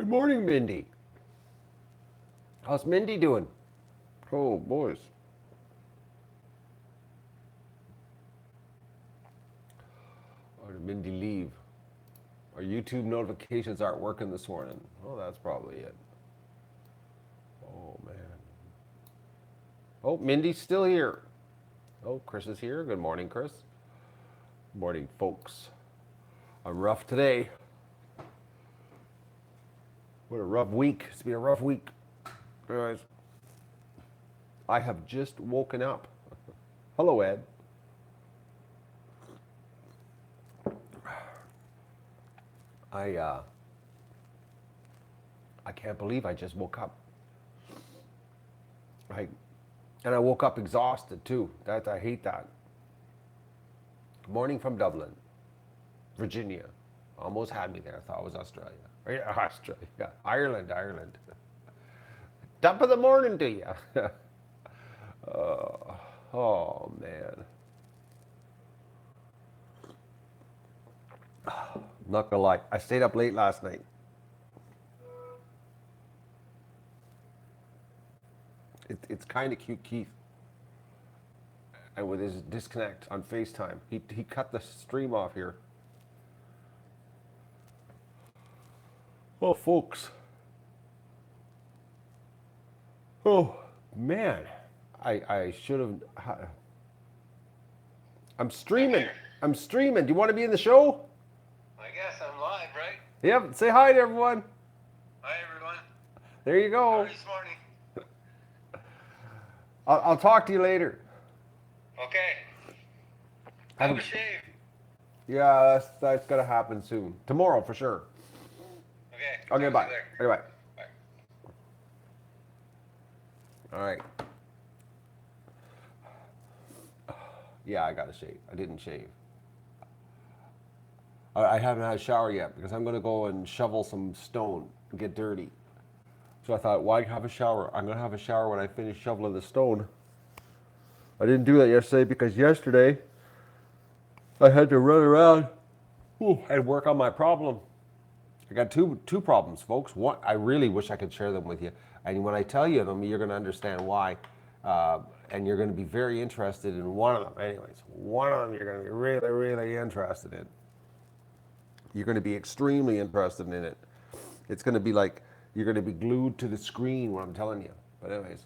Good morning, Mindy. How's Mindy doing? Oh, boys. Or did Mindy leave? Our YouTube notifications aren't working this morning. Oh, that's probably it. Oh, man. Oh, Mindy's still here. Oh, Chris is here. Good morning, Chris. Good morning, folks. I'm rough today. What a rough week. It's been a rough week. Guys, I have just woken up. Hello, Ed. I can't believe I just woke up. And I woke up exhausted too. I hate that. Good morning from Dublin, Virginia. Almost had me there. I thought it was Australia. Yeah, Australia. Ireland. Top of the morning to you. Oh man. Not gonna lie. I stayed up late last night. It's kind of cute, Keith. And with his disconnect on FaceTime, he cut the stream off here. Well, folks. Oh man, I should have. I'm streaming. I'm streaming. Do you want to be in the show? I guess I'm live, right? Yep. Say hi to everyone. Hi, everyone. There you How go. are you this morning? I'll talk to you later. Okay. Have a shave. Yeah, that's gonna happen soon. Tomorrow for sure. Okay. Okay, bye. Okay, bye. Bye. All right. Yeah, I gotta shave. I didn't shave. I haven't had a shower yet because I'm gonna go and shovel some stone and get dirty. So I thought, why have a shower? I'm gonna have a shower when I finish shoveling the stone. I didn't do that yesterday because yesterday I had to run around and work on my problem. I got two problems, folks. One, I really wish I could share them with you. And when I tell you them, you're going to understand why. And you're going to be very interested in one of them. Anyways, one of them you're going to be really, really interested in. You're going to be extremely interested in it. It's going to be like you're going to be glued to the screen when I'm telling you. But anyways,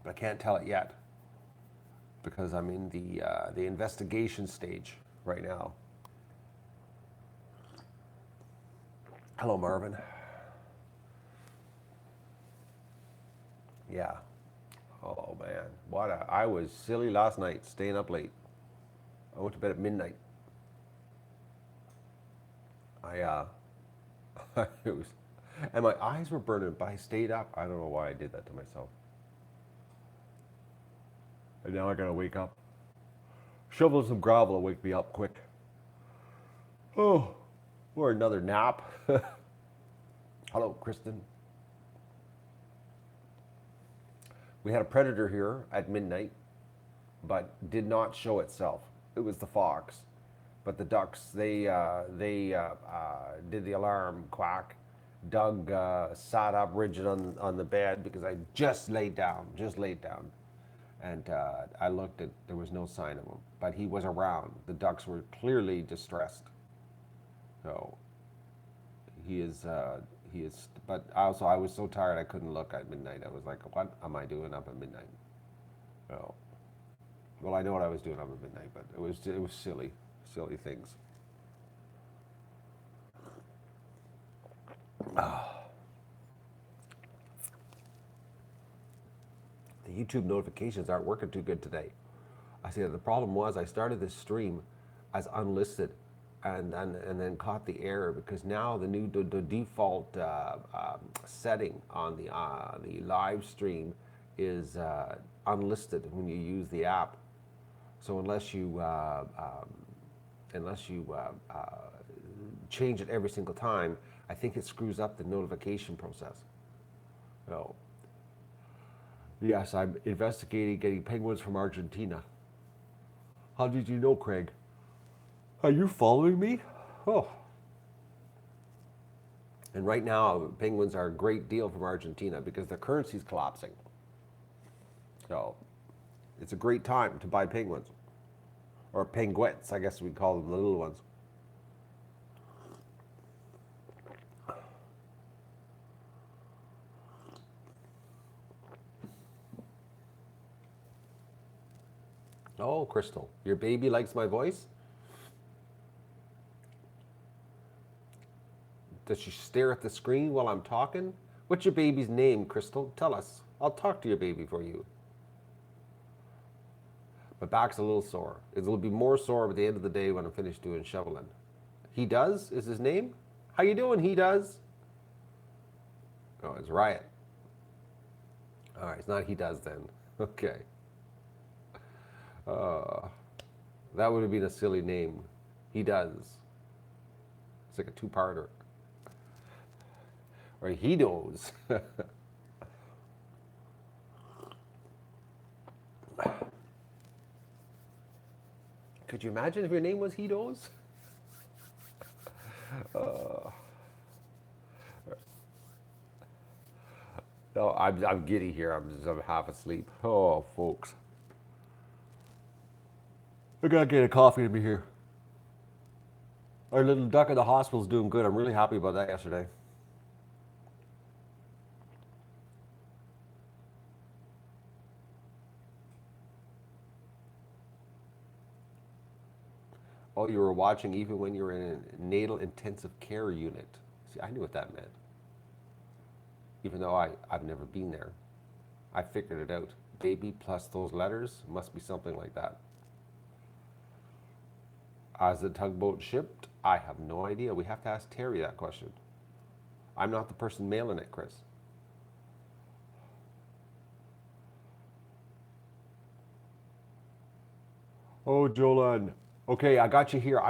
but I can't tell it yet because I'm in the investigation stage right now. Hello, Marvin. Yeah. Oh man, I was silly last night, staying up late. I went to bed at midnight. It was, and my eyes were burning, but I stayed up. I don't know why I did that to myself. And now I gotta wake up. Shovel some gravel to wake me up quick. Oh, or another nap. Hello, Kristen. We had a predator here at midnight, but did not show itself. It was the fox, but the ducks they did the alarm quack. Doug sat up rigid on the bed because I just laid down, and I looked at there was no sign of him, but he was around. The ducks were clearly distressed. So he is, but also I was so tired I couldn't look at midnight. I was like, what am I doing up at midnight? Oh, well, I know what I was doing up at midnight, but it was silly things. The YouTube notifications aren't working too good today. I see that the problem was I started this stream as unlisted and then caught the error because now the new the default setting on the live stream is unlisted when you use the app. So unless you change it every single time, I think it screws up the notification process. So yes, I'm investigating getting penguins from Argentina. How did you know, Craig? Are you following me? Oh. And right now, penguins are a great deal from Argentina because their currency is collapsing. So it's a great time to buy penguins. Or penguins, I guess we call them the little ones. Oh, Crystal, your baby likes my voice? Does she stare at the screen while I'm talking? What's your baby's name, Crystal? Tell us. I'll talk to your baby for you. My back's a little sore. It'll be more sore at the end of the day when I'm finished doing shoveling. He Does is his name? How you doing, He Does? Oh, it's Riot. All right, it's not He Does then. Okay. That would have been a silly name. He Does. It's like a two-parter. Or He Knows. Could you imagine if your name was He Knows? No, I'm giddy here. I'm half asleep. Oh, folks. I gotta get a coffee to be here. Our little duck at the hospital's doing good. I'm really happy about that yesterday. Oh, you were watching even when you were in a natal intensive care unit. See, I knew what that meant. Even though I've never been there. I figured it out. Baby plus those letters must be something like that. As the tugboat shipped, I have no idea. We have to ask Terry that question. I'm not the person mailing it, Chris. Oh, Jolan. Okay, I got you here.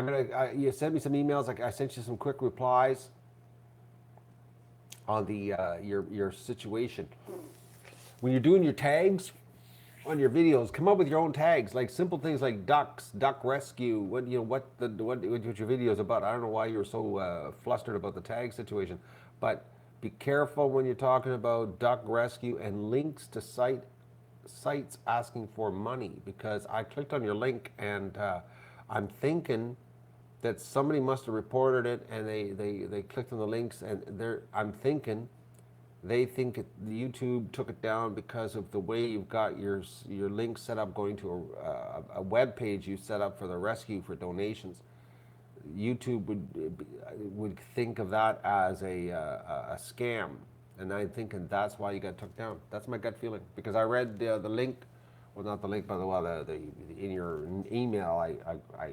You sent me some emails. I sent you some quick replies on the your situation. When you're doing your tags on your videos, come up with your own tags, like simple things like ducks, duck rescue. What your video is about. I don't know why you're so flustered about the tag situation, but be careful when you're talking about duck rescue and links to sites asking for money, because I clicked on your link and I'm thinking that somebody must have reported it and they clicked on the links and I'm thinking they think YouTube took it down because of the way you've got your link set up going to a web page you set up for the rescue for donations. YouTube would think of that as a scam, and I'm thinking that's why you got took down. That's my gut feeling, because I read the link, well, not the link, but the in your email, I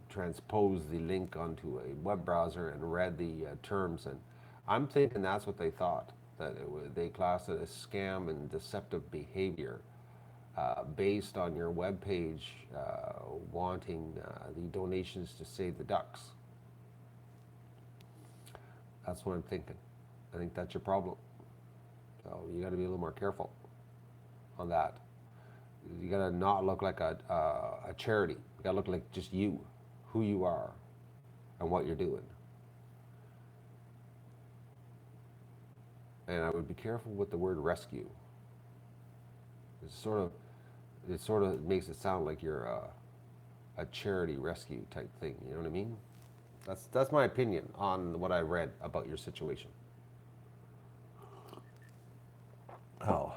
transposed the link onto a web browser and read the terms, and I'm thinking that's what they thought, that they classed it as scam and deceptive behavior based on your web page wanting the donations to save the ducks. That's what I'm thinking. I think that's your problem. So you got to be a little more careful on that. You got to not look like a charity. You got to look like just you, who you are, and what you're doing. And I would be careful with the word rescue. It sort of makes it sound like you're a charity rescue type thing. You know what I mean? That's my opinion on what I read about your situation. Oh.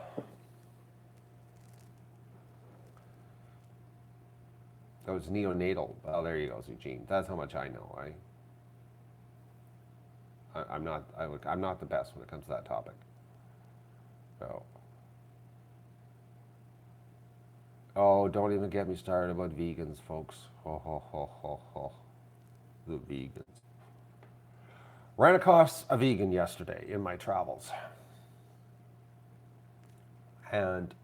That was neonatal. Well, there you go, Eugene. That's how much I know. I'm not the best when it comes to that topic. So. Oh, don't even get me started about vegans, folks. Ho, ho, ho, ho, ho. The vegans. Ran across a vegan yesterday in my travels. And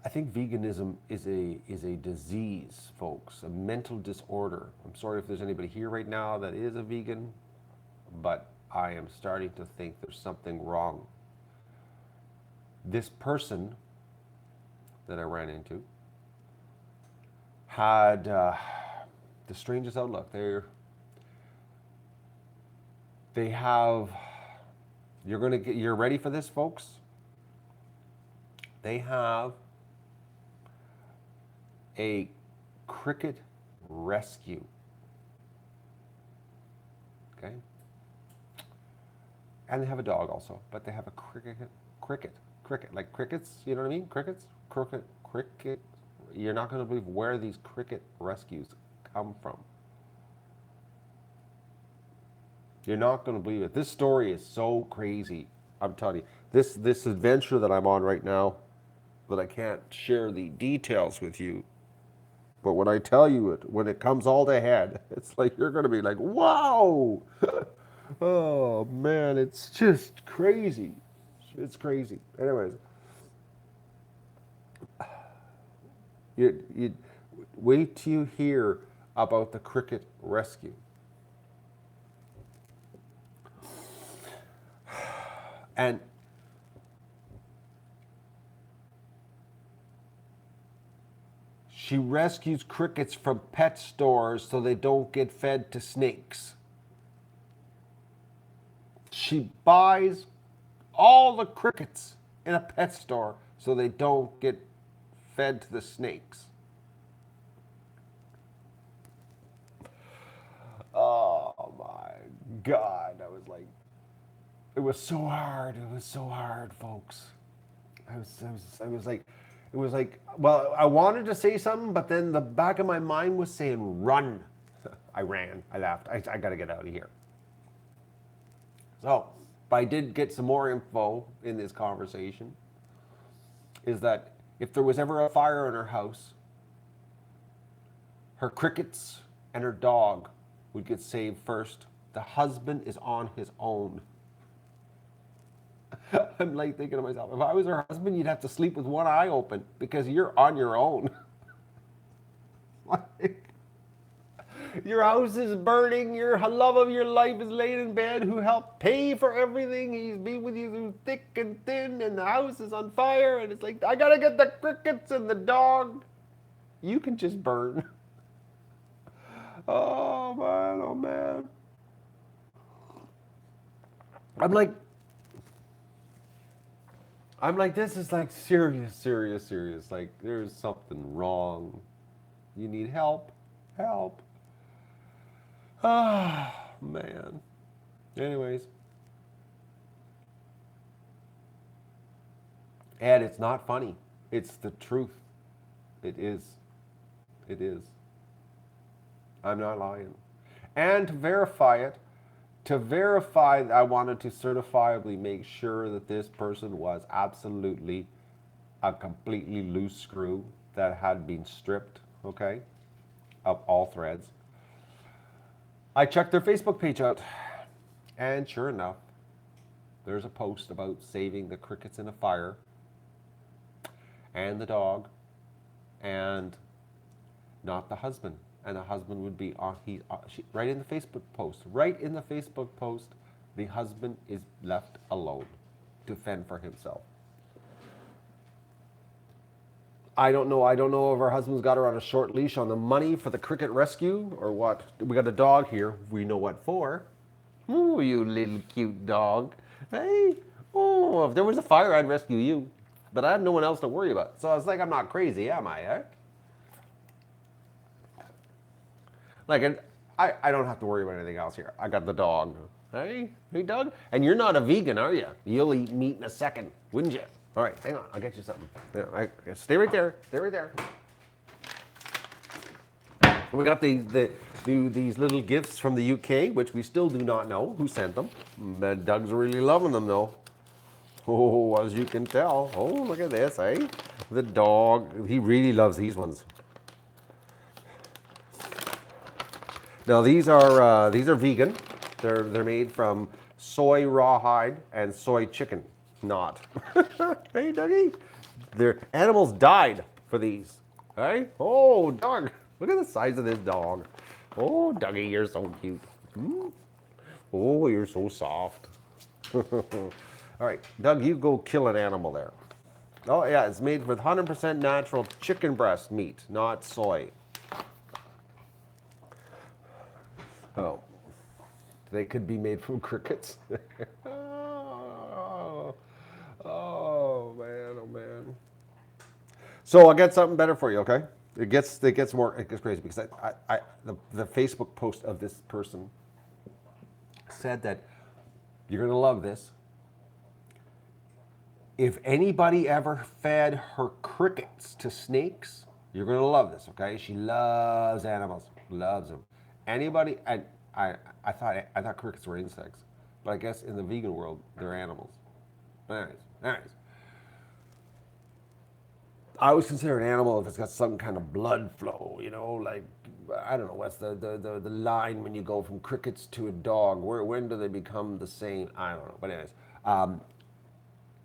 I think veganism is a disease, folks, a mental disorder. I'm sorry if there's anybody here right now that is a vegan, but I am starting to think there's something wrong. This person that I ran into had the strangest outlook. They have, you're ready for this, folks? They have a cricket rescue. Okay? And they have a dog also, but they have a cricket, like crickets, you know what I mean? Crickets, cricket. You're not going to believe where these cricket rescues come from. You're not going to believe it. This story is so crazy. I'm telling you, this adventure that I'm on right now, that I can't share the details with you. But when I tell you it, when it comes all to head, it's like you're going to be like, wow. Oh, man, it's just crazy. It's crazy. Anyways, you wait till you hear about the cricket rescue. And she rescues crickets from pet stores so they don't get fed to snakes. She buys all the crickets in a pet store so they don't get fed to the snakes. Oh my God. I was like, it was so hard. It was so hard, folks. I was like, well, I wanted to say something, but then the back of my mind was saying, run. I ran. I laughed. I got to get out of here. So, but I did get some more info in this conversation, is that if there was ever a fire in her house, her crickets and her dog would get saved first. The husband is on his own. I'm like thinking to myself, if I was her husband, you'd have to sleep with one eye open because you're on your own. Like, your house is burning, your love of your life is laid in bed, who helped pay for everything, he's been with you through thick and thin, and the house is on fire, and it's like, I gotta get the crickets and the dog. You can just burn. Oh man, oh man. I'm like, this is like serious. Like, there's something wrong. You need help. Ah, man. Anyways. And it's not funny. It's the truth. It is. I'm not lying. And to verify it, I wanted to certifiably make sure that this person was absolutely a completely loose screw that had been stripped, okay, of all threads. I checked their Facebook page out, and sure enough, there's a post about saving the crickets in a fire, and the dog, and not the husband. And the husband would be on, right in the Facebook post, the husband is left alone to fend for himself. I don't know if her husband's got her on a short leash on the money for the cricket rescue or what. We got a dog here. We know what for. Ooh, you little cute dog. Hey, oh, if there was a fire, I'd rescue you. But I have no one else to worry about. So it's like, I'm not crazy, am I, eh? Like, I don't have to worry about anything else here. I got the dog. Hey, dog. And you're not a vegan, are you? You'll eat meat in a second, wouldn't you? All right, hang on. I'll get you something. Yeah, stay right there. We got these little gifts from the UK, which we still do not know who sent them. But Doug's really loving them, though. Oh, as you can tell. Oh, look at this, eh? The dog. He really loves these ones. Now these are vegan. They're made from soy rawhide and soy chicken. Not. Hey, Dougie. Their animals died for these. Hey? Oh, Doug. Look at the size of this dog. Oh, Dougie, you're so cute. Oh, you're so soft. All right, Doug, you go kill an animal there. Oh, yeah, it's made with 100% natural chicken breast meat, not soy. Oh. They could be made from crickets. Oh, oh man, oh man. So I'll get something better for you, okay? It gets crazy because the Facebook post of this person said that you're gonna love this. If anybody ever fed her crickets to snakes, you're gonna love this, okay? She loves animals, loves them. Anybody, and I thought crickets were insects, but I guess in the vegan world they're animals. Anyways. I always consider an animal if it's got some kind of blood flow, you know, like I don't know what's the line when you go from crickets to a dog. When do they become the same? I don't know. But anyways,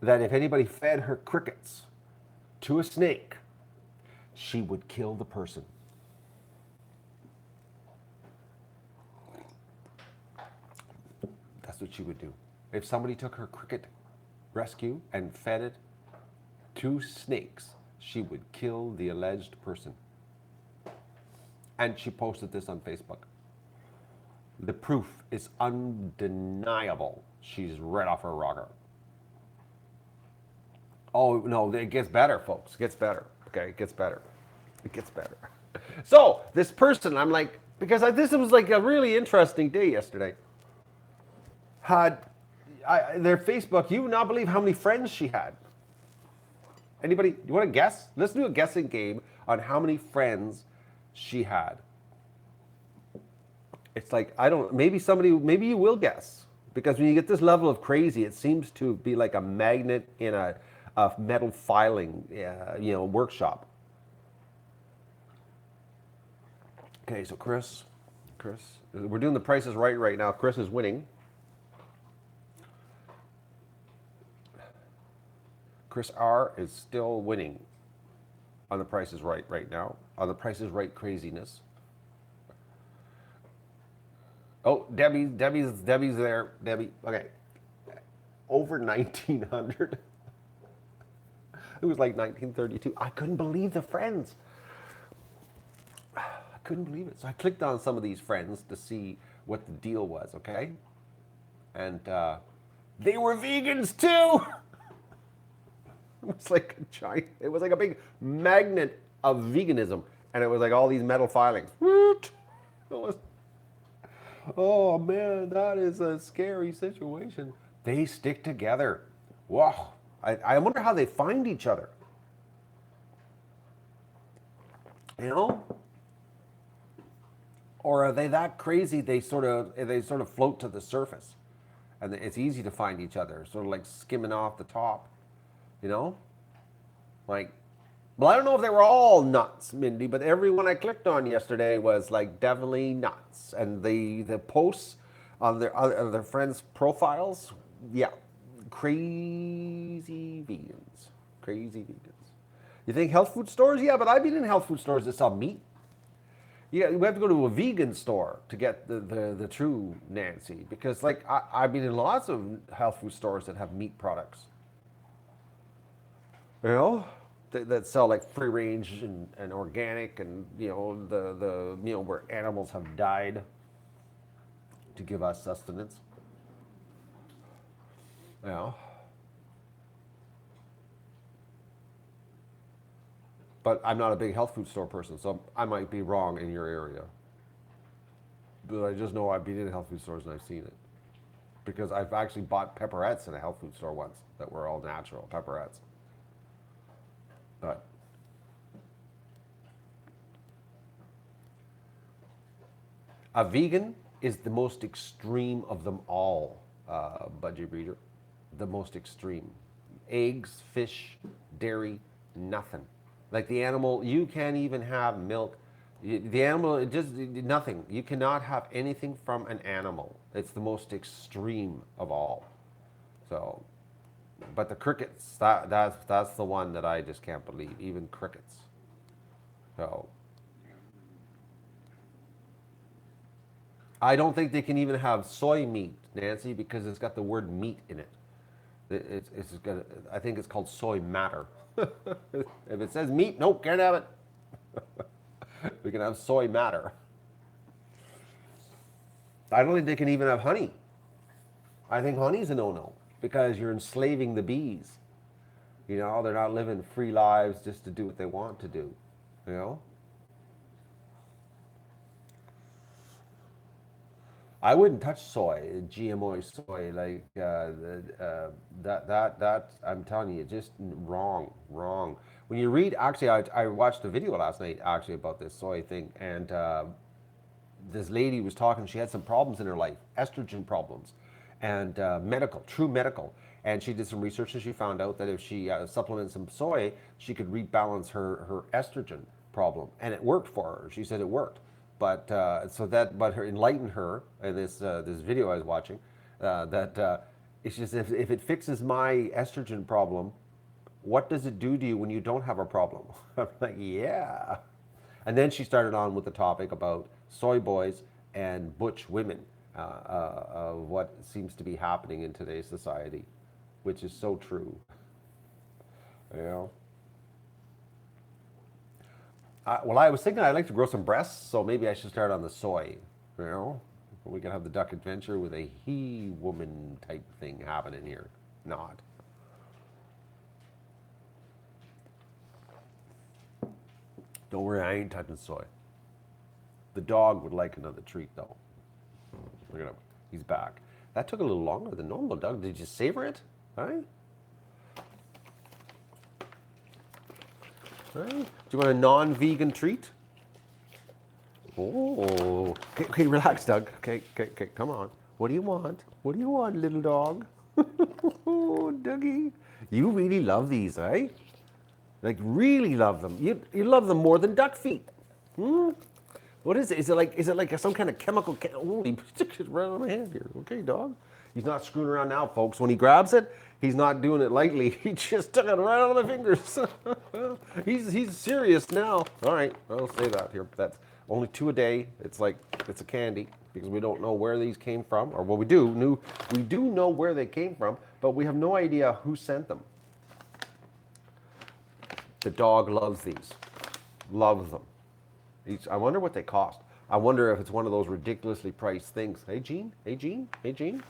that if anybody fed her crickets to a snake, she would kill the person. That's what she would do. If somebody took her cricket rescue and fed it to snakes, she would kill the alleged person. And she posted this on Facebook. The proof is undeniable. She's right off her rocker. Oh, no, it gets better, folks. It gets better. Okay, it gets better. It gets better. So, this person, I'm like, because this was like a really interesting day yesterday. Had their Facebook, you would not believe how many friends she had. Anybody, you want to guess? Let's do a guessing game on how many friends she had. It's like, I don't, maybe you will guess. Because when you get this level of crazy, it seems to be like a magnet in a metal filing, workshop. Okay, so Chris, we're doing the prices right now. Chris is winning. Chris R is still winning on the Price is right now, on the Price is Right craziness. Oh, Debbie's there. Debbie, okay. Over 1900. It was like 1932. I couldn't believe the friends. I couldn't believe it. So I clicked on some of these friends to see what the deal was, okay? And they were vegans too. It was like a big magnet of veganism, and it was like all these metal filings. Oh man, that is a scary situation. They stick together. Wow. I wonder how they find each other. You know? Or are they that crazy they sort of float to the surface, and it's easy to find each other, sort of like skimming off the top. You know? Like, well, I don't know if they were all nuts, Mindy, but everyone I clicked on yesterday was like definitely nuts. And the posts on their friends' profiles, yeah, crazy vegans. Crazy vegans. You think health food stores? Yeah, but I've been in health food stores that sell meat. Yeah, we have to go to a vegan store to get the true Nancy, because like I've been in lots of health food stores that have meat products. You know, that sell like free range and organic, and the where animals have died to give us sustenance. Yeah. But I'm not a big health food store person, so I might be wrong in your area. But I just know I've been in health food stores and I've seen it. Because I've actually bought pepperettes in a health food store once that were all natural pepperettes. But a vegan is the most extreme of them all, Budgie Breeder. The most extreme. Eggs, fish, dairy, nothing. Like the animal, you can't even have milk. The animal, just nothing. You cannot have anything from an animal. It's the most extreme of all. So, but the crickets, that's the one that I just can't believe. Even crickets. So, I don't think they can even have soy meat, Nancy, because it's got the word meat in it. It's got, I think it's called soy matter. If it says meat, nope, can't have it. We can have soy matter. I don't think they can even have honey. I think honey's a no-no because you're enslaving the bees. You know, they're not living free lives just to do what they want to do. You know, I wouldn't touch soy, GMO soy, like that. I'm telling you, just wrong, wrong. When you read, actually, I watched a video last night actually about this soy thing, and this lady was talking. She had some problems in her life, estrogen problems, and medical, true medical. And she did some research, and she found out that if she supplemented some soy, she could rebalance her estrogen problem, and it worked for her. She said it worked, but but her enlightened her in this video I was watching that it's just if it fixes my estrogen problem, what does it do to you when you don't have a problem? I'm like, yeah. And then she started on with the topic about soy boys and butch women, what seems to be happening in today's society, which is so true. You know. Well, I was thinking I'd like to grow some breasts, so maybe I should start on the soy. You know, we can have the duck adventure with a he-woman type thing happening here. Not. Don't worry, I ain't touching soy. The dog would like another treat, though. Look at him. He's back. That took a little longer than normal, Doug. Did you savor it? Right? Right? Do you want a non-vegan treat? Oh. Okay, relax, Doug. Okay, come on. What do you want? What do you want, little dog? Oh, Dougie. You really love these, right? Like, really love them. You love them more than duck feet. Hmm? What is it? Is it like some kind of chemical? Oh, he sticks it right on my hand here. Okay, dog. He's not screwing around now, folks. When he grabs it, he's not doing it lightly. He just took it right out of my fingers. He's serious now. All right, I'll say that here. That's only 2 a day. It's like it's a candy because we don't know where these came from, or well, we do know where they came from, but we have no idea who sent them. The dog loves these. Loves them. I wonder what they cost. I wonder if it's one of those ridiculously priced things. Hey, Gene? Hey, Gene? Hey, Gene?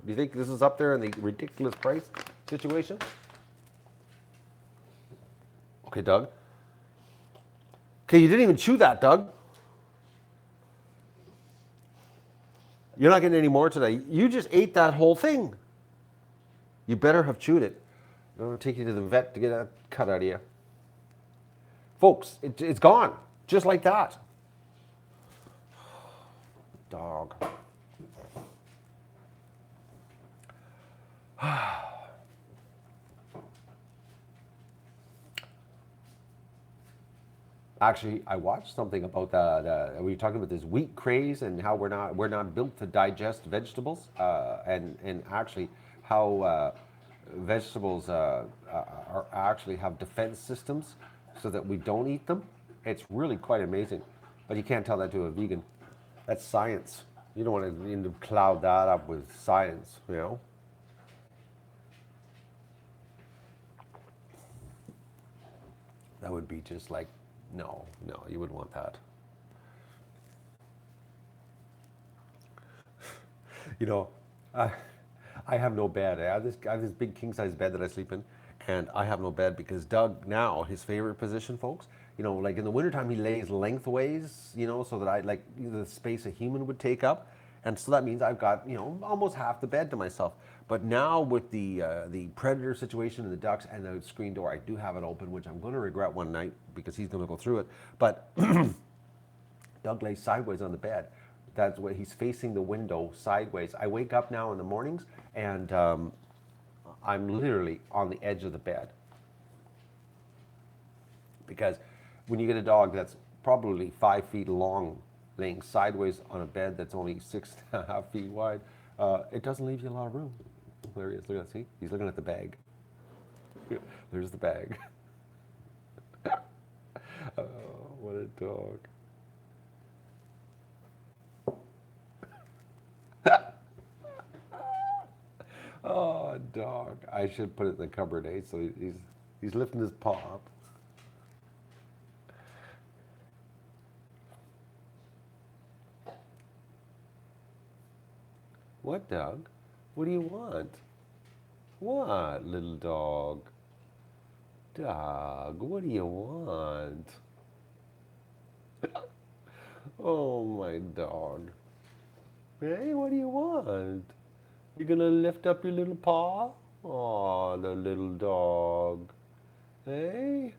Do you think this is up there in the ridiculous price situation? Okay, Doug. Okay, you didn't even chew that, Doug. You're not getting any more today. You just ate that whole thing. You better have chewed it. I'm going to take you to the vet to get that cut out of you. Folks, it's gone. Just like that. Dog. Actually, I watched something about that. We were talking about this wheat craze and how we're not built to digest vegetables, and actually how vegetables are actually have defense systems so that we don't eat them. It's really quite amazing, but you can't tell that to a vegan. That's science. You don't want to cloud that up with science, you know. That would be just like, no, you wouldn't want that. You know, I have no bed. I have this big king size bed that I sleep in, and I have no bed because Doug now, his favorite position, folks, you know, like in the wintertime, he lays lengthways, you know, so that I like the space a human would take up. And so that means I've got, you know, almost half the bed to myself. But now with the predator situation and the ducks and the screen door, I do have it open, which I'm going to regret one night because he's going to go through it. But Doug lays sideways on the bed. That's what he's facing the window sideways. I wake up now in the mornings and I'm literally on the edge of the bed. Because when you get a dog that's probably 5 feet long, laying sideways on a bed that's only 6.5 feet wide, it doesn't leave you a lot of room. There he is. Look at that. See? He's looking at the bag. There's the bag. Oh, what a dog. Oh, dog. I should put it in the cupboard, eh? So he's lifting his paw up. What, Doug? What do you want? What, little dog? Doug, what do you want? Oh, my dog. Hey, what do you want? You gonna lift up your little paw? Oh, the little dog. Hey?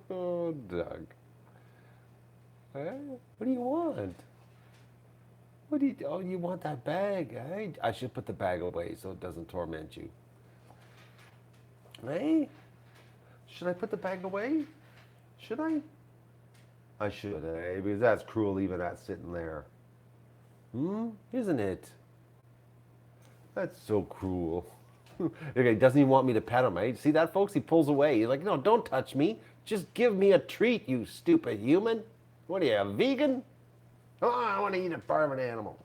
Oh, Doug. Hey, what do you want? What do you, oh, you want that bag, eh? I should put the bag away so it doesn't torment you. Hey? Should I put the bag away? Should I? I should, eh? Because that's cruel leaving that sitting there. Isn't it? That's so cruel. Okay, doesn't even want me to pet him, eh? See that, folks? He pulls away. He's like, no, don't touch me. Just give me a treat, you stupid human. What are you, a vegan? Oh, I want to eat a part of an animal.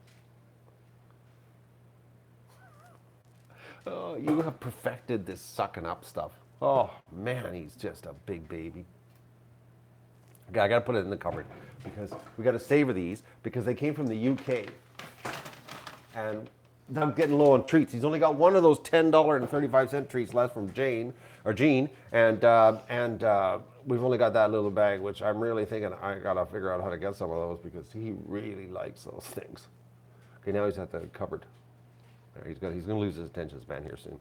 Oh, you have perfected this sucking up stuff. Oh, man, he's just a big baby. Okay, I got to put it in the cupboard because we got to savor these because they came from the UK. And I'm getting low on treats. He's only got one of those $10.35 treats left from Jean, and we've only got that little bag, which I'm really thinking I gotta figure out how to get some of those because he really likes those things. Okay, now he's at the cupboard. There, he's gonna lose his attention span here soon.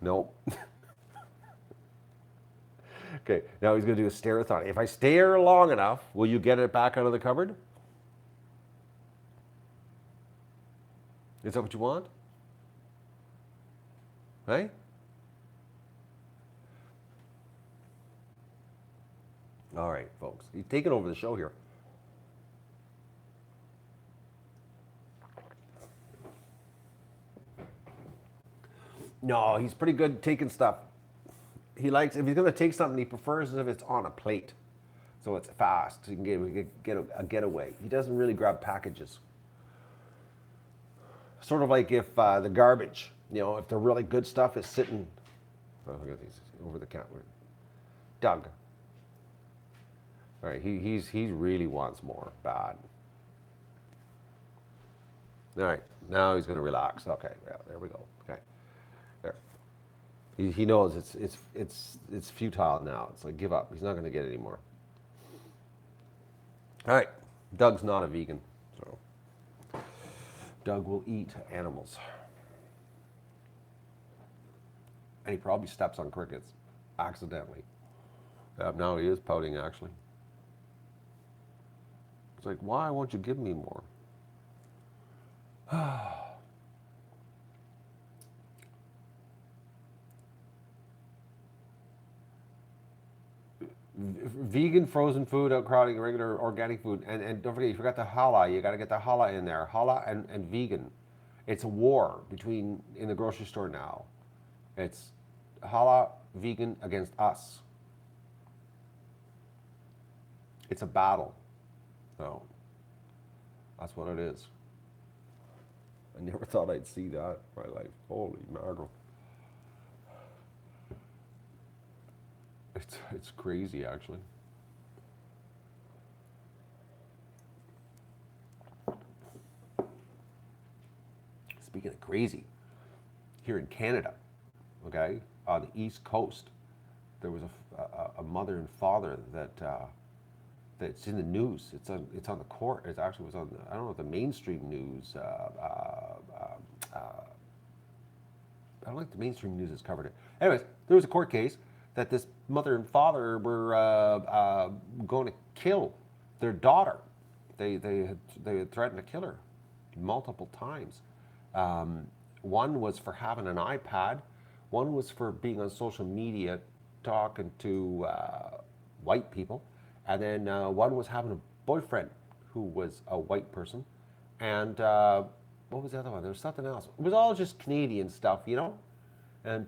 Nope. Okay, now he's gonna do a stare-a-thon. If I stare long enough, will you get it back out of the cupboard? Is that what you want? Hey? All right, folks. He's taking over the show here. No, he's pretty good taking stuff. He likes, if he's going to take something, he prefers if it's on a plate. So it's fast. So you can get a getaway. He doesn't really grab packages. Sort of like if the garbage, if the really good stuff is sitting, oh, look at these, over the counter. Doug. All right, he really wants more, bad. All right, now he's going to relax. Okay, yeah, there we go. Okay, there. He knows it's futile now. It's like give up. He's not going to get any more. All right, Doug's not a vegan, so. Doug will eat animals. And he probably steps on crickets accidentally. Now he is pouting, actually. It's like, why won't you give me more? Vegan frozen food outcrowding regular organic food, and don't forget, you forgot the challah. You got to get the challah in there. Challah and vegan. It's a war in the grocery store now. It's challah vegan against us. It's a battle. So that's what it is. I never thought I'd see that in my life. Holy mackerel. It's crazy, actually. Speaking of crazy, here in Canada, okay, on the East Coast, there was a mother and father that's in the news. It's on the court. It actually was on I don't know if the mainstream news. I don't think the mainstream news has covered it. Anyways, there was a court case that this mother and father were going to kill their daughter. They had threatened to kill her multiple times. One was for having an iPad. One was for being on social media talking to white people. And then one was having a boyfriend who was a white person. And what was the other one? There was something else. It was all just Canadian stuff, And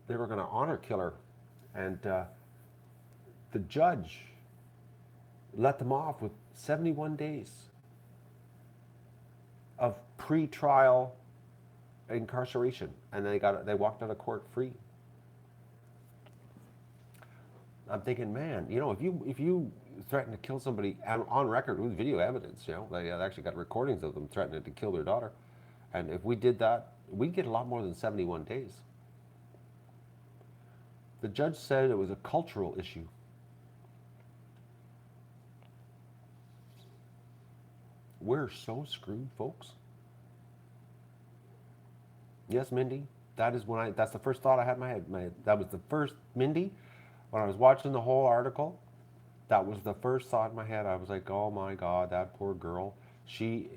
they were going to honor kill her. And the judge let them off with 71 days of pre-trial incarceration. And they walked out of court free. I'm thinking, man, if you threatened to kill somebody on record with video evidence. You know, they actually got recordings of them threatening to kill their daughter. And if we did that, we'd get a lot more than 71 days. The judge said it was a cultural issue. We're so screwed, folks. Yes, Mindy. That's the first thought I had in my head. That was the first, Mindy, when I was watching the whole article, that was the first thought in my head. I was like, oh my God, that poor girl.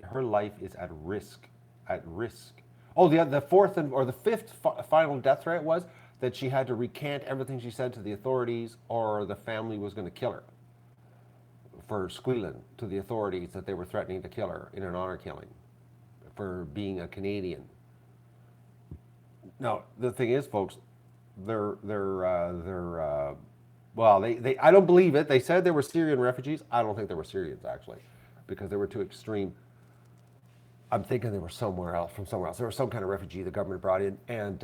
Her life is at risk. At risk. Oh, the fourth or the fifth final death threat was that she had to recant everything she said to the authorities, or the family was going to kill her for squealing to the authorities that they were threatening to kill her in an honor killing for being a Canadian. No, the thing is, folks, well, I don't believe it. They said they were Syrian refugees. I don't think they were Syrians, actually, because they were too extreme. I'm thinking they were somewhere else, from somewhere else. There was some kind of refugee the government brought in, and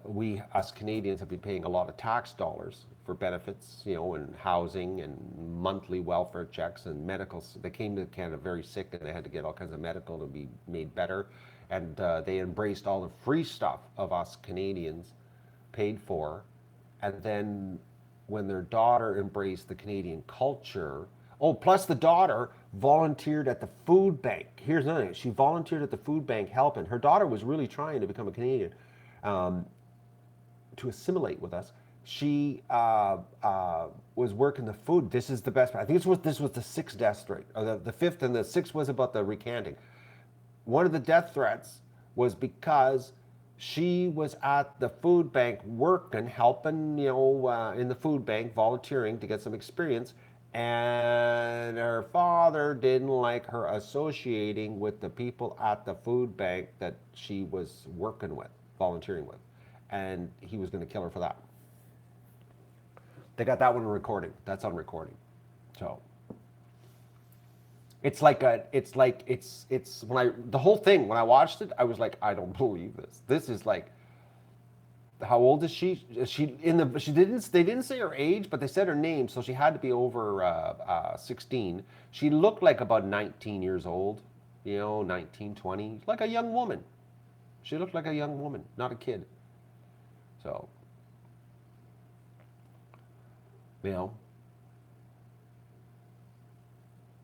we, us Canadians, have been paying a lot of tax dollars for benefits, you know, and housing and monthly welfare checks and medical. They came to Canada very sick, and they had to get all kinds of medical to be made better. And they embraced all the free stuff of us Canadians paid for. And then when their daughter embraced the Canadian culture, plus the daughter volunteered at the food bank. Here's another thing. She volunteered at the food bank helping. Her daughter was really trying to become a Canadian, to assimilate with us. She was working the food. This is the best part. I think this was the sixth death threat. Or the fifth, and the sixth was about the recanting. One of the death threats was because she was at the food bank working, helping, you know, in the food bank, volunteering to get some experience. And her father didn't like her associating with the people at the food bank that she was working with, volunteering with. And he was going to kill her for that. They got that one on recording. That's on recording. So it's the whole thing, when I watched it, I was like, I don't believe this. This is like, how old is she? They didn't say her age, but they said her name, so she had to be over 16. She looked like about 19 years old, you know, 19, 20, like a young woman. She looked like a young woman, not a kid. So, you know,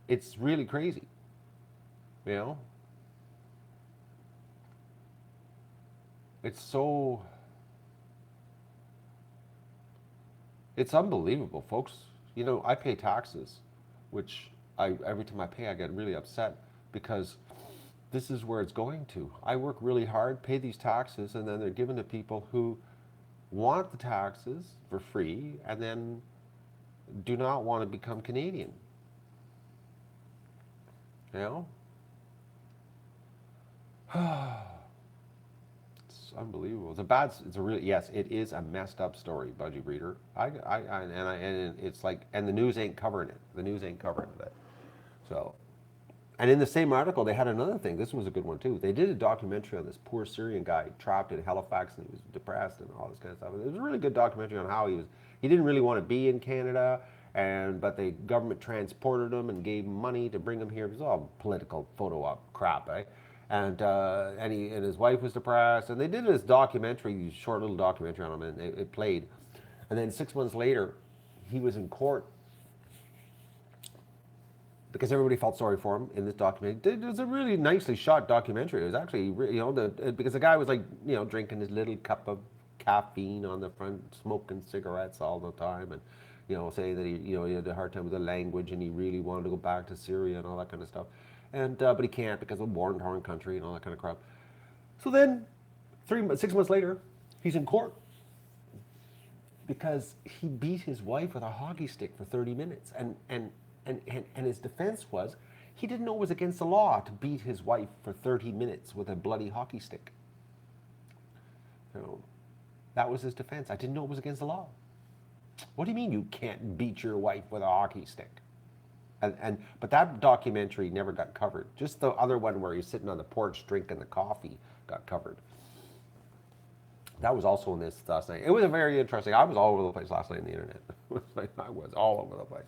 it's really crazy, you know. It's unbelievable, folks. You know, I pay taxes, which every time I pay, I get really upset because this is where it's going to. I work really hard, pay these taxes, and then they're given to people who want the taxes for free and then do not want to become Canadian. You know? It's unbelievable. Yes, it is a messed up story, Budgie Breeder. And it's like, and the news ain't covering it. The news ain't covering it. So, and in the same article, they had another thing. This was a good one too. They did a documentary on this poor Syrian guy trapped in Halifax, and he was depressed and all this kind of stuff. It was a really good documentary on how he didn't really want to be in Canada, but the government transported him and gave him money to bring him here. It was all political photo op crap, eh? And his wife was depressed, and they did this documentary, short little documentary on him, and it played. And then 6 months later, he was in court because everybody felt sorry for him in this documentary. It was a really nicely shot documentary. It was actually, you know, because the guy was like, you know, drinking his little cup of caffeine on the front, smoking cigarettes all the time, and, you know, saying that he had a hard time with the language and he really wanted to go back to Syria and all that kind of stuff. And but he can't because of a war-torn country and all that kind of crap. So then, 6 months later, he's in court because he beat his wife with a hockey stick for 30 minutes. And his defense was he didn't know it was against the law to beat his wife for 30 minutes with a bloody hockey stick. So that was his defense. I didn't know it was against the law. What do you mean you can't beat your wife with a hockey stick? But that documentary never got covered. Just the other one where he's sitting on the porch drinking the coffee got covered. That was also in this last night. It was a very interesting. I was all over the place last night on the internet. I was all over the place.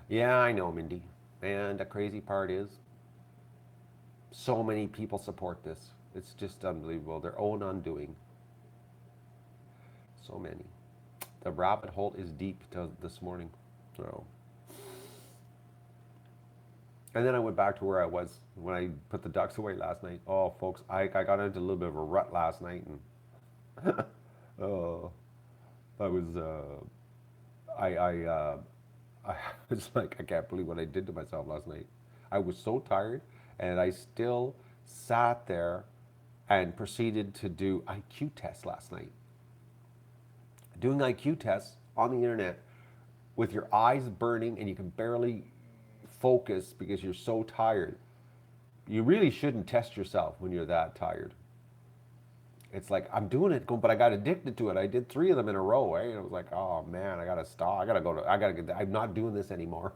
Yeah, I know, Mindy. And the crazy part is, so many people support this. It's just unbelievable. Their own undoing. So many. The rabbit hole is deep this morning. So, and then I went back to where I was when I put the ducks away last night. Oh, folks, I got into a little bit of a rut last night, and oh, I was I was like, I can't believe what I did to myself last night. I was so tired, and I still sat there and proceeded to do IQ tests last night. Doing IQ tests on the internet with your eyes burning and you can barely focus because you're so tired. You really shouldn't test yourself when you're that tired. It's like I'm doing it, but I got addicted to it. I did 3 of them in a row, eh? And I was like, oh man, I gotta stop. I gotta go to. I gotta get. I'm not doing this anymore.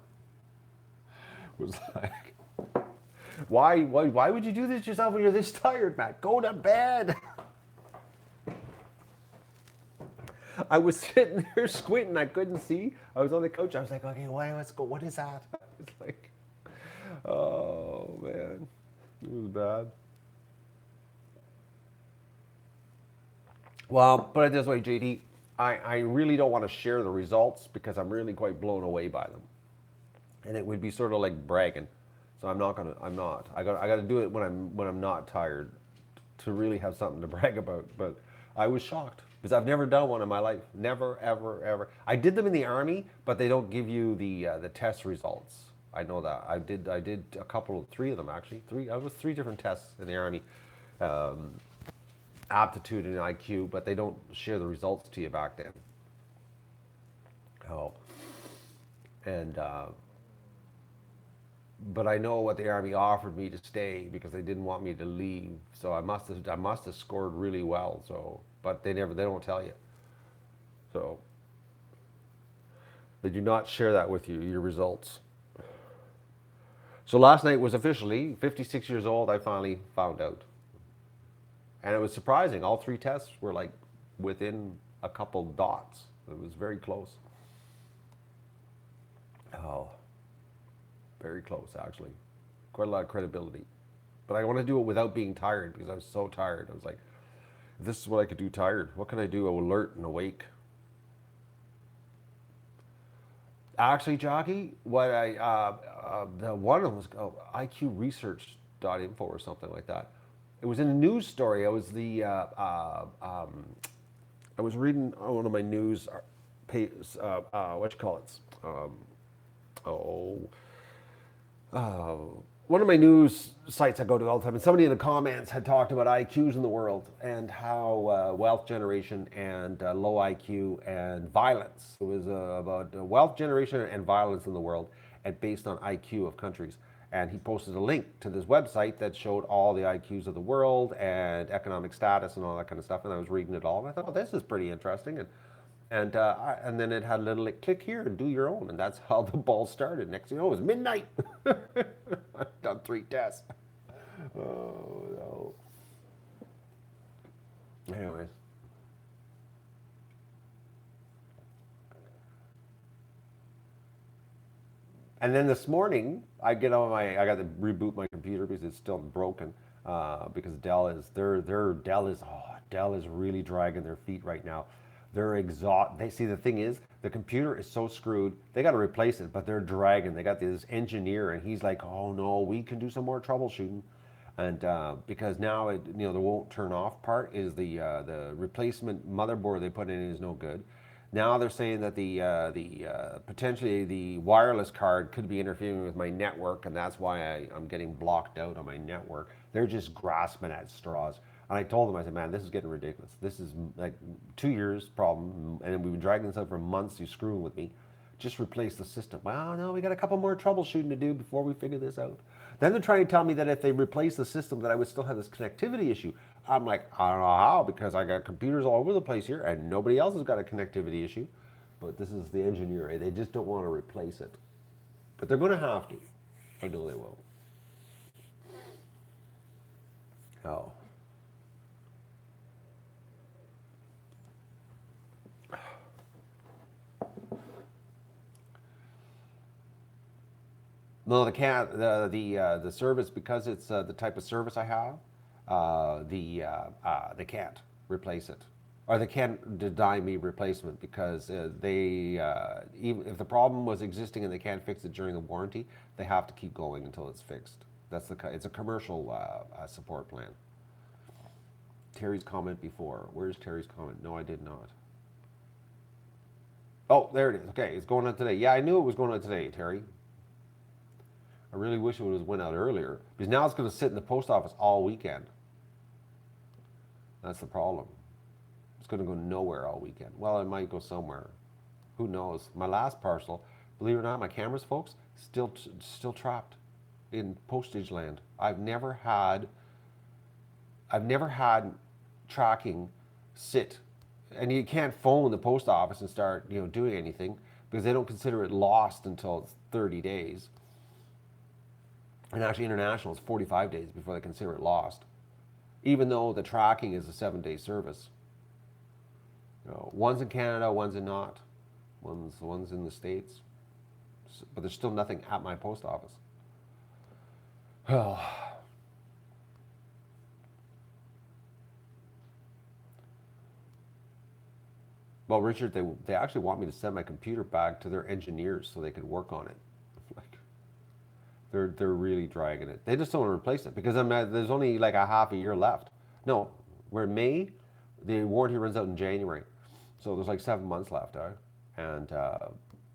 It was like, why would you do this to yourself when you're this tired, Matt? Go to bed. I was sitting there squinting. I couldn't see. I was on the couch. I was like, okay, let's go. What is that? It's like, oh man, it was bad. Well, put it this way, JD. I really don't want to share the results because I'm really quite blown away by them, and it would be sort of like bragging. So I'm not gonna. I'm not. I got to do it when I'm not tired, to really have something to brag about. But I was shocked because I've never done one in my life. Never, ever, ever. I did them in the army, but they don't give you the test results. I know that. I did a couple, 3 of them actually. I was 3 different tests in the army. Um, Aptitude and IQ, but they don't share the results to you back then. Oh, and but I know what the army offered me to stay because they didn't want me to leave. So I must have scored really well. So, but they don't tell you. So they do not share that with you, your results. So last night was officially 56 years old. I finally found out, and it was surprising. All 3 tests were like within a couple dots. It was very close. Oh, very close actually. Quite a lot of credibility. But I want to do it without being tired because I was so tired. I was like, if this is what I could do tired, what can I do alert and awake? Actually, Jockey, what the one of them was IQresearch.info or something like that. It was in a news story. I was reading one of my news pages, what you call it? Oh, uh, one of my news sites I go to all the time, and somebody in the comments had talked about IQs in the world and how wealth generation and low IQ and violence. It was about wealth generation and violence in the world, and based on IQ of countries. And he posted a link to this website that showed all the IQs of the world and economic status and all that kind of stuff. And I was reading it all, and I thought, oh, this is pretty interesting. And then it had a little like, click here and do your own, and that's how the ball started. Next thing you know, it was midnight. I've done 3 tests. Oh no. Anyways, and then this morning I got to reboot my computer because it's still broken. Because Dell is really dragging their feet right now. They're exhaust. They see the thing is the computer is so screwed. They got to replace it, but they're dragging. They got this engineer, and he's like, "Oh no, we can do some more troubleshooting," and because now the won't turn off part is the replacement motherboard they put in is no good. Now they're saying that the potentially the wireless card could be interfering with my network, and that's why I'm getting blocked out on my network. They're just grasping at straws. And I told them, I said, man, this is getting ridiculous. This is like 2 years problem, and we've been dragging this out for months. You screwing with me. Just replace the system. Well, no, we got a couple more troubleshooting to do before we figure this out. Then they're trying to tell me that if they replace the system, that I would still have this connectivity issue. I'm like, I don't know how, because I got computers all over the place here, and nobody else has got a connectivity issue. But this is the engineer. They just don't want to replace it. But they're going to have to. I know they will. Oh. No, they can't. The service, because it's the type of service I have, they can't replace it, or they can't deny me replacement because even if the problem was existing and they can't fix it during the warranty, they have to keep going until it's fixed. It's a commercial support plan. Terry's comment before. Where's Terry's comment? No, I did not. Oh, there it is. Okay, it's going on today. Yeah, I knew it was going on today, Terry. I really wish it would have went out earlier because now it's going to sit in the post office all weekend. That's the problem. It's going to go nowhere all weekend. Well, it might go somewhere. Who knows? My last parcel, believe it or not, my cameras, folks, still trapped in postage land. I've never had tracking sit, and you can't phone the post office and start doing anything because they don't consider it lost until it's 30 days. And actually, international is 45 days before they consider it lost, even though the tracking is a 7-day service. One's in Canada, one's in not. One's in the States, but there's still nothing at my post office. Well, Richard, they actually want me to send my computer back to their engineers so they can work on it. They're really dragging it. They just don't want to replace it because there's only like a half a year left. No, we're in May. The warranty runs out in January, so there's like 7 months left, and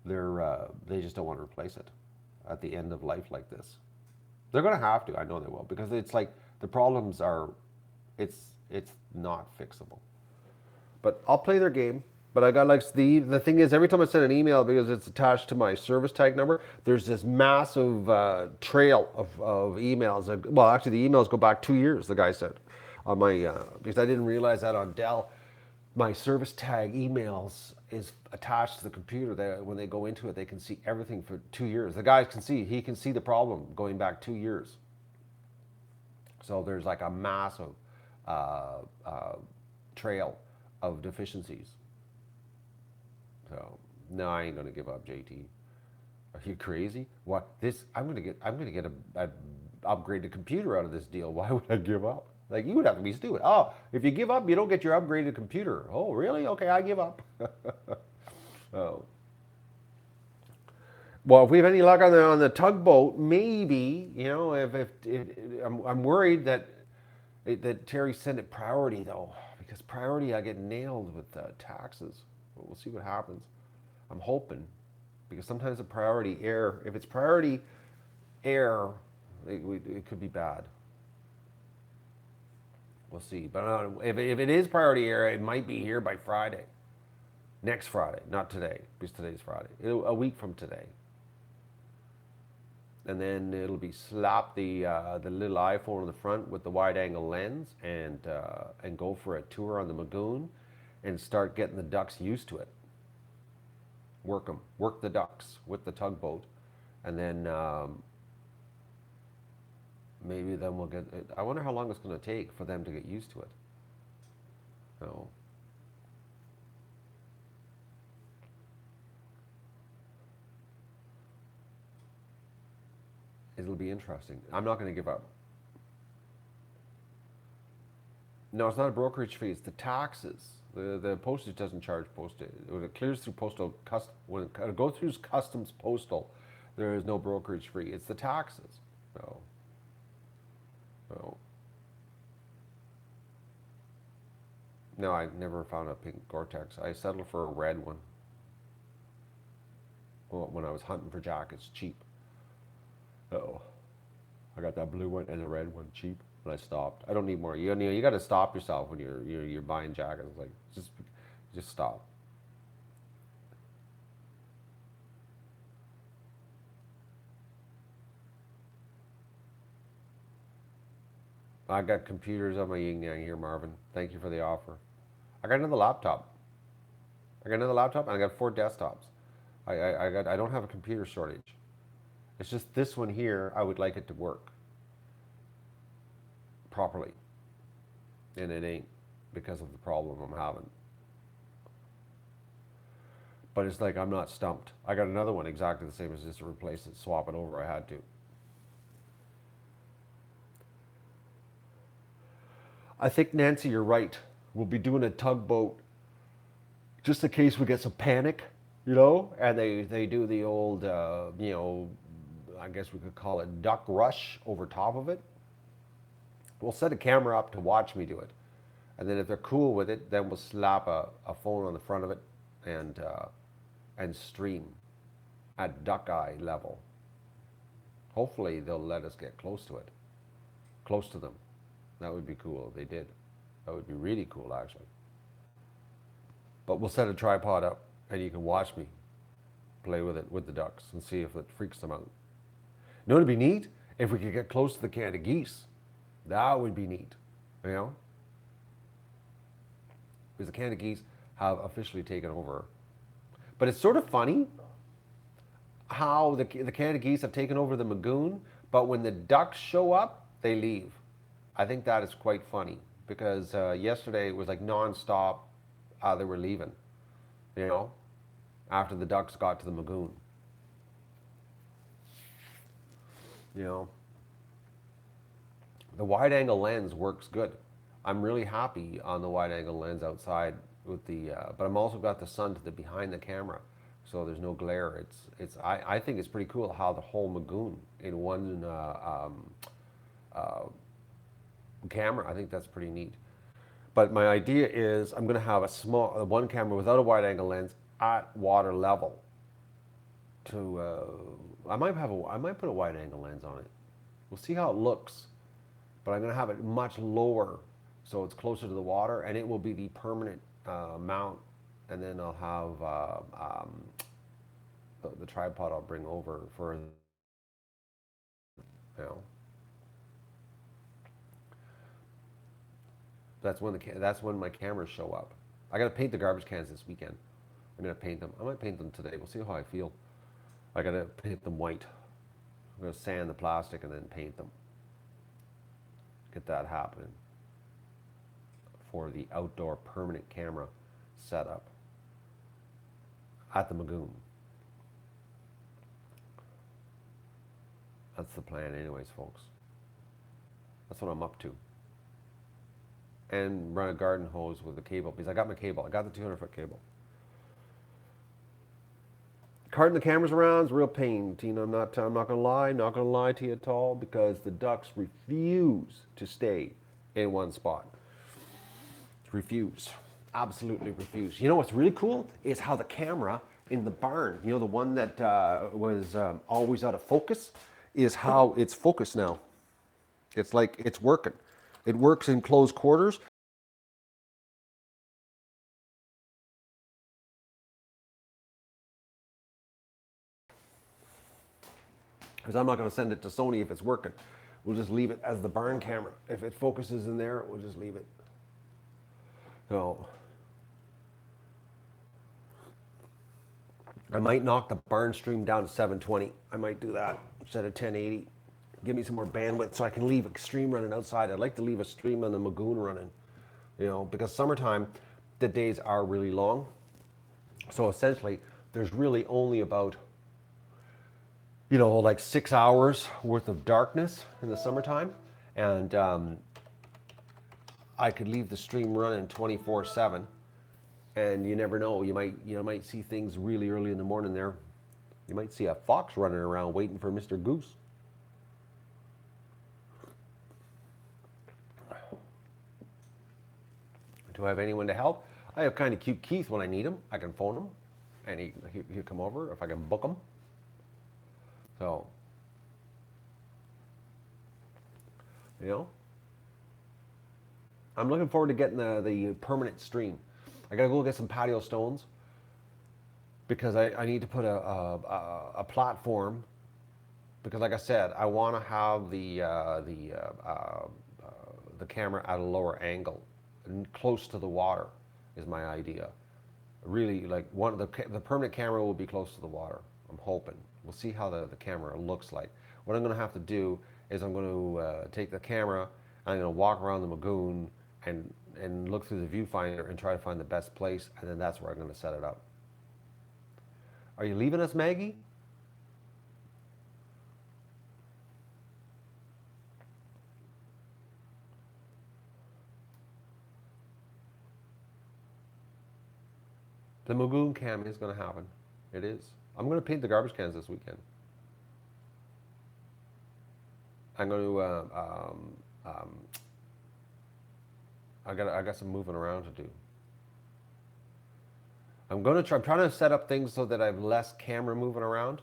they just don't want to replace it at the end of life like this. They're going to have to. I know they will because it's like the problems are, it's not fixable. But I'll play their game. But I got like the thing is, every time I send an email, because it's attached to my service tag number, there's this massive trail of emails. Well, actually, the emails go back 2 years. The guy said on my because I didn't realize that on Dell, my service tag emails is attached to the computer. That when they go into it, they can see everything for 2 years. The guy can see. He can see the problem going back 2 years. So there's like a massive trail of deficiencies. So no, I ain't gonna give up, JT. Are you crazy? What this? I'm gonna get a upgraded computer out of this deal. Why would I give up? Like, you would have to be stupid. Oh, if you give up, you don't get your upgraded computer. Oh, really? Okay, I give up. Oh. Well, if we have any luck on the tugboat, maybe if I'm worried that Terry sent it priority though, because priority I get nailed with taxes. But we'll see what happens. I'm hoping, because sometimes the priority air, if it's priority air, it could be bad. We'll see. But if it is priority air, it might be here by Friday. Next Friday, not today, because today's Friday. A week from today. And then it'll be slap the little iPhone on the front with the wide-angle lens and go for a tour on the Magoon and start getting the ducks used to it. Work the ducks with the tugboat, and then maybe then we'll get. I wonder how long it's going to take for them to get used to it. Oh. It'll be interesting. I'm not going to give up. No, it's not a brokerage fee. It's the taxes. The postage doesn't charge postage. When it clears through postal, when it goes through customs postal, there is no brokerage fee. It's the taxes. So. No, I never found a pink Gore-Tex. I settled for a red one. Well, when I was hunting for jackets, cheap. Uh-oh. I got that blue one and the red one, cheap. And I stopped. I don't need more. You got to stop yourself when you're buying jackets. Like, just stop. I got computers on my yin yang here, Marvin. Thank you for the offer. I got another laptop. And I got 4 desktops. I don't have a computer shortage. It's just this one here, I would like it to work properly. And it ain't, because of the problem I'm having. But it's like I'm not stumped. I got another one exactly the same as this to replace it, swap it over. I had to. I think, Nancy, you're right. We'll be doing a tugboat just in case we get some panic, and they do the old, I guess we could call it duck rush over top of it. We'll set a camera up to watch me do it. And then if they're cool with it, then we'll slap a phone on the front of it and stream at duck eye level. Hopefully they'll let us get close to it, close to them. That would be cool if they did. That would be really cool, actually. But we'll set a tripod up and you can watch me play with it with the ducks and see if it freaks them out. You know what would be neat? If we could get close to the can of geese. That would be neat, Because the can of geese have officially taken over. But it's sort of funny how the can of geese have taken over the lagoon, but when the ducks show up, they leave. I think that is quite funny because yesterday it was like nonstop. They were leaving, after the ducks got to the lagoon. The wide angle lens works good. I'm really happy on the wide angle lens outside with but I'm also got the sun to the behind the camera, so there's no glare. I think it's pretty cool how the whole lagoon in one camera. I think that's pretty neat. But my idea is I'm going to have one camera without a wide angle lens at water level. I might put a wide angle lens on it. We'll see how it looks. But I'm going to have it much lower so it's closer to the water, and it will be the permanent mount. And then I'll have the tripod I'll bring over for, That's when my cameras show up. I got to paint the garbage cans this weekend. I'm gonna paint them. I might paint them today. We'll see how I feel. I got to paint them white. I'm gonna sand the plastic and then paint them. Get that happening for the outdoor permanent camera setup at the lagoon. That's the plan, anyways, folks. That's what I'm up to. And run a garden hose with a cable because I got my cable. I got the 200-foot cable. Carting the cameras around is a real pain, Tina. I'm not gonna lie to you at all, because the ducks refuse to stay in one spot. Refuse, absolutely refuse. You know what's really cool is how the camera in the barn, the one that was always out of focus, is how it's focused now. It's like it's working. It works in closed quarters. Because I'm not going to send it to Sony if it's working. We'll just leave it as the barn camera. If it focuses in there, we'll just leave it. So I might knock the barn stream down to 720. I might do that instead of 1080. Give me some more bandwidth so I can leave a stream running outside. I'd like to leave a stream on the lagoon running, because summertime, the days are really long. So essentially, there's really only about, like 6 hours worth of darkness in the summertime. And I could leave the stream running 24/7. And you never know, you might see things really early in the morning there. You might see a fox running around waiting for Mr. Goose. Do I have anyone to help? I have kind of cute Keith when I need him. I can phone him, and he'll come over if I can book him. So, I'm looking forward to getting the permanent stream. I gotta go get some patio stones because I need to put a platform, because like I said, I want to have the camera at a lower angle, close to the water is my idea. Really, like the permanent camera will be close to the water. I'm hoping. We'll see how the camera looks like. What I'm going to have to do is I'm going to take the camera and I'm going to walk around the lagoon and look through the viewfinder and try to find the best place, and then that's where I'm going to set it up. Are you leaving us, Maggie? The Magoon cam is going to happen. It is. I'm going to paint the garbage cans this weekend. I'm going to. I got some moving around to do. I'm trying to set up things so that I have less camera moving around,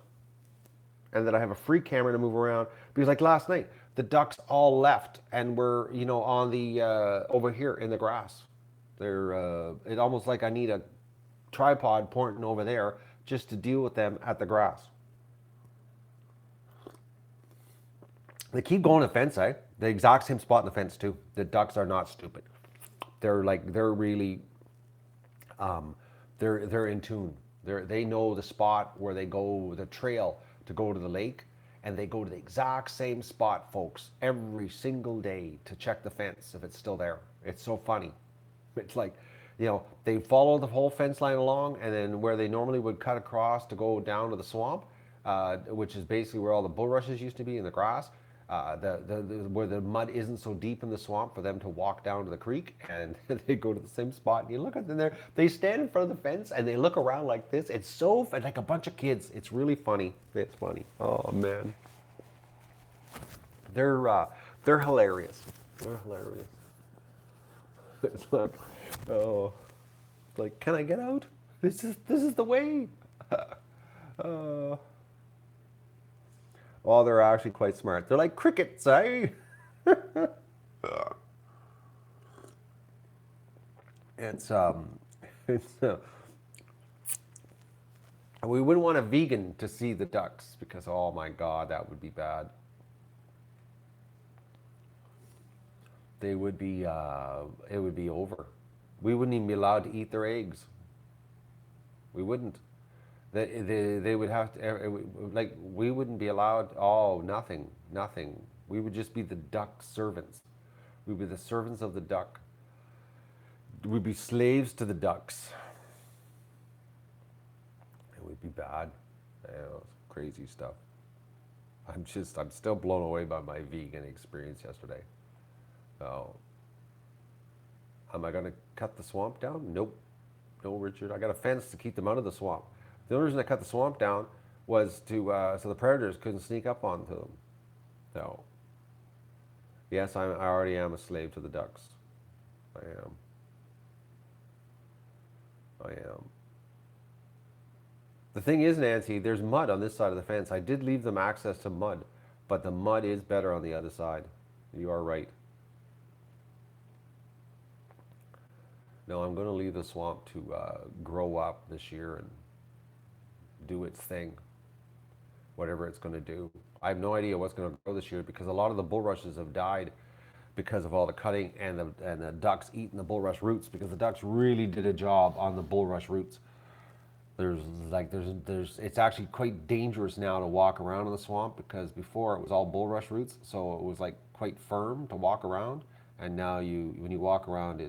and that I have a free camera to move around. Because like last night, the ducks all left and were on the over here in the grass. They're it almost like I need a tripod pointing over there just to deal with them at the grass. They keep going to the fence, eh? The exact same spot in the fence too. The ducks are not stupid. They're really, they're in tune. They know the spot where they go, the trail to go to the lake, and they go to the exact same spot, folks, every single day to check the fence if it's still there. It's so funny. It's like, they follow the whole fence line along, and then where they normally would cut across to go down to the swamp, which is basically where all the bulrushes used to be in the grass, where the mud isn't so deep in the swamp for them to walk down to the creek, and they go to the same spot. And you look at them there, they stand in front of the fence and they look around like this. It's so like a bunch of kids. It's really funny. It's funny. Oh man, they're hilarious. They're hilarious. It's like, oh, like, can I get out? This is the way. Oh, they're actually quite smart. They're like crickets, eh? it's we wouldn't want a vegan to see the ducks because, oh my God, that would be bad. They would be, it would be over. We wouldn't even be allowed to eat their eggs. We wouldn't. They would have to, like, we wouldn't be allowed, nothing. We would just be the duck servants. We'd be the servants of the duck. We'd be slaves to the ducks. It would be bad. Crazy stuff. I'm still blown away by my vegan experience yesterday. So, am I going to cut the swamp down? Nope. No, Richard. I got a fence to keep them out of the swamp. The only reason I cut the swamp down was so the predators couldn't sneak up onto them. So, yes, I already am a slave to the ducks. I am. The thing is, Nancy, there's mud on this side of the fence. I did leave them access to mud, but the mud is better on the other side. You are right. No, I'm going to leave the swamp to grow up this year and do its thing, whatever it's going to do. I have no idea what's going to grow this year because a lot of the bulrushes have died because of all the cutting and the ducks eating the bulrush roots, because the ducks really did a job on the bulrush roots. It's actually quite dangerous now to walk around in the swamp because before it was all bulrush roots, so it was like quite firm to walk around. And now when you walk around,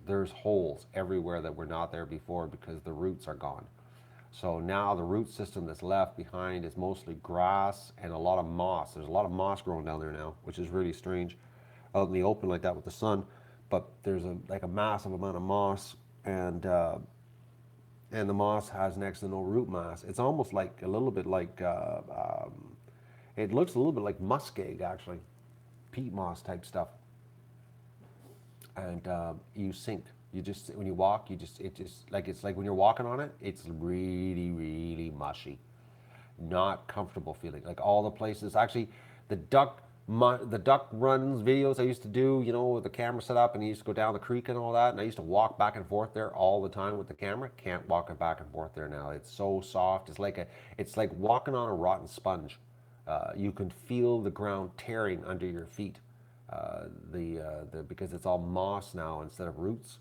there's holes everywhere that were not there before because the roots are gone. So now the root system that's left behind is mostly grass and a lot of moss. There's a lot of moss growing down there now, which is really strange, out in the open like that with the sun. But there's a massive amount of moss, and the moss has next to no root mass. It's almost like a little bit like it looks a little bit like muskeg actually, peat moss type stuff. And you sink. When you walk, it's like when you're walking on it, it's really, really mushy. Not comfortable feeling. Like all the places, actually, the duck runs videos I used to do, with the camera set up, and I used to go down the creek and all that, and I used to walk back and forth there all the time with the camera. Can't walk it back and forth there now. It's so soft. It's like walking on a rotten sponge. You can feel the ground tearing under your feet. Because it's all moss now instead of roots.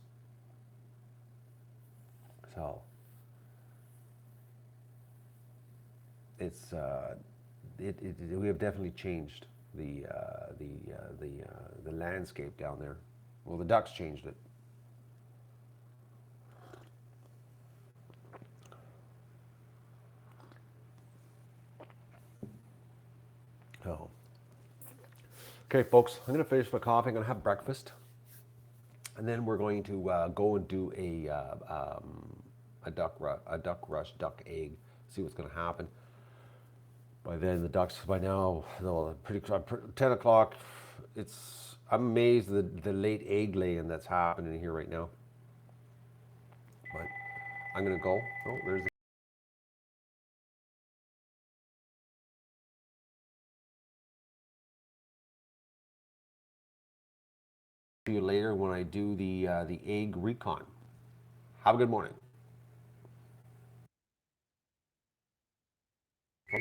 So it's we have definitely changed the landscape down there. Well, the ducks changed it. Okay, folks, I'm gonna finish my coffee. I'm gonna have breakfast, and then we're going to go and do a duck rush, duck egg. See what's gonna happen. By then, the ducks. By now, no, pretty 10 o'clock. I'm amazed at the late egg laying that's happening here right now. But I'm gonna go. Oh, there's. See you later when I do the egg recon. Have a good morning.